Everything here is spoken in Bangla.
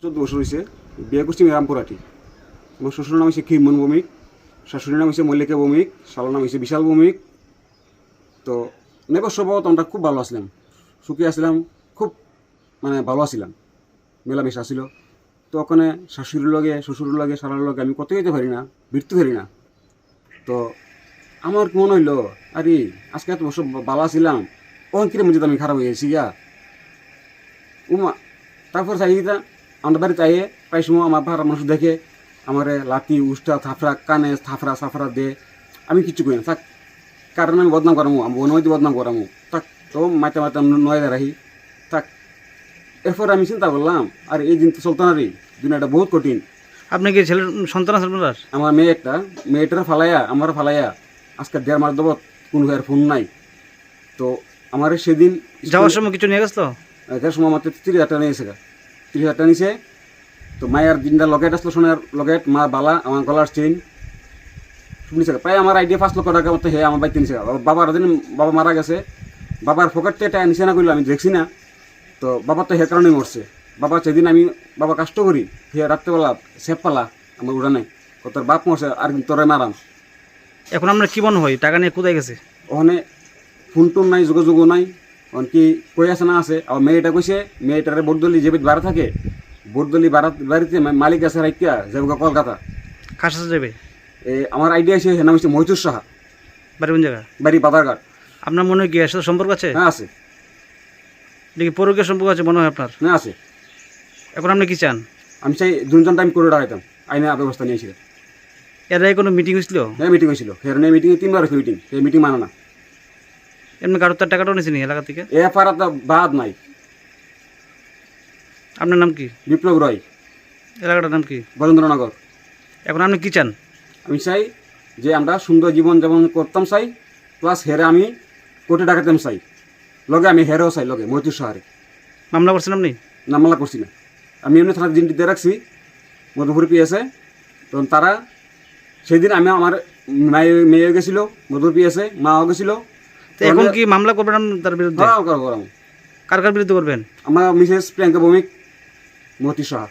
14 বছর হয়েছে বিয়ে করছি রামপুরাটি। আমার শ্বশুরের নাম হচ্ছে খিরমন ভৌমিক, শাশুড়ির নাম হচ্ছে মল্লিকা ভৌমিক, শালার নাম হচ্ছে বিশাল ভৌমিক। তো নেবস্বভাবত আমরা খুব ভালো আসলাম, সুখী আসলাম, খুব ভালো আসলাম, মেলামেশা আসিল। তো ওখানে শাশুড়ির লগে শ্বশুরের লগে শালার লগে আমি কত যেতে পারি না, বিরতে পারি না। তো আমার মনে হইলো আরে আজকে এত বছর ভালো আসিলাম, ওখান কিরে মধ্যে আমি খারাপ হয়ে গেছি গিয়া উমা। তারপর চাইতা আমরা বাড়ি চাইয়ে প্রায় সময় আমার ভাড়া মানুষ দেখে আমার লাতি উষ্টা থাফরা কানে থাফরা সাফরা দে, আমি কিচ্ছু করি না থাক, কারণ আমি বদনাম করামু, আমি বনমতি বদনাম করামু থাক, তো মাইতে মাইতে নয় রাখি থাক। এরপর আমি চিন্তা করলাম আর এই দিন তো চলতো না রে, দুনিয়াটা বহুত কঠিন। আপনি কি ছেলের সন্তান আছে আপনার? আমার মেয়েটারা ফালাইয়া আমার ফালাইয়া আজকে 1.5 মাস যাবত কোনো ভাইয়ের ফোন নাই। তো আমার সেদিন যাওয়ার সময় কিছু নিয়ে গেছিল? এটার সময় আমার 30,000 টাকা নিয়েছে, 30,000 টাকা নিয়েছে। তো মায়ের দিনটা লকেট আসলো, সোনার লকেট, মা বালা, আমার গলার চেইন শুনেছে প্রায় আমার আইডিয়া 5 লক্ষ টাকা মতো। হে আমার বাইতে নিছে। বাবার দিন বাবা মারা গেছে, বাবার পকেট থেকে টাকা নিছে না করলো আমি দেখছি না। তো বাবা তো হে কারণেই মরছে। বাবা সেদিন আমি বাবা কষ্ট করি, হে রাত্রেবেলা সেপ পালা আমার উড়ানে, তোর বাপ মরছে আর তোরে মারাম। এখন আমরা কি মনে হয় টাকা নিয়ে কোথায় গেছে? ওখানে ফোন টোন নাই, যোগাযোগও নাই। ওখানে কি কই আছে না আছে। আর মেয়েটা কইছে মেয়েটারে বরদলি যে ভাড়া থাকে, বরদলি বাড়িতে মালিক আছে রাইকা যাবো কলকাতা। কার সাথে যাবে? আমার আইডিয়া আছে, নাম হচ্ছে মহিতুর সাহা, বাড়ি কোন জায়গা? বাড়ি বাদারঘাট। আপনার মনে হয় কি এর সাথে সম্পর্ক আছে? হ্যাঁ আছে। দেখি পরকীয় সম্পর্ক আছে মনে হয় আপনার? হ্যাঁ আছে। এখন আপনি কি চান? আমি চাই দুজন টাইম করে রাখাইতাম, আইনে ব্যবস্থা নিয়েছিল। এর আগে কোনো মিটিং হয়েছিল? হ্যাঁ মিটিং হয়েছিল, হেরনে মিটিংয়ে 3 বার হয়েছে মিটিং, এই মিটিং মানা না। এমনি কারোর তার টাকাটাও নিয়েছেন এলাকা থেকে? এ পাড়াত বাদ নাই। আপনার নাম কি? বিপ্লব রয়। এলাকাটার নাম কি? বরেন্দ্রনগর। এখন আপনি কি চান? আমি চাই যে আমরা সুন্দর জীবন যাপন করতাম চাই, প্লাস হেরে আমি কোটি টাকাতাম চাই, লগে আমি হেরেও চাই, লগে মহিতুর শহরে। মামলা করছেন আপনি? মামলা করছি না, আমি এমনি থানার জিনটি দিয়ে রাখছি, মধুপুর পিএসে। তখন তারা সেদিন আমি আমার মেয়ে গেছিল মধুপুর পিএসে, মাও গেছিল। তো এখন কি মামলা করবেন আপনি তার বিরুদ্ধে? কার কার কার বিরুদ্ধে করবেন? আমার মিসেস প্রিয়াঙ্কা ভৌমিক, মতি সাহা।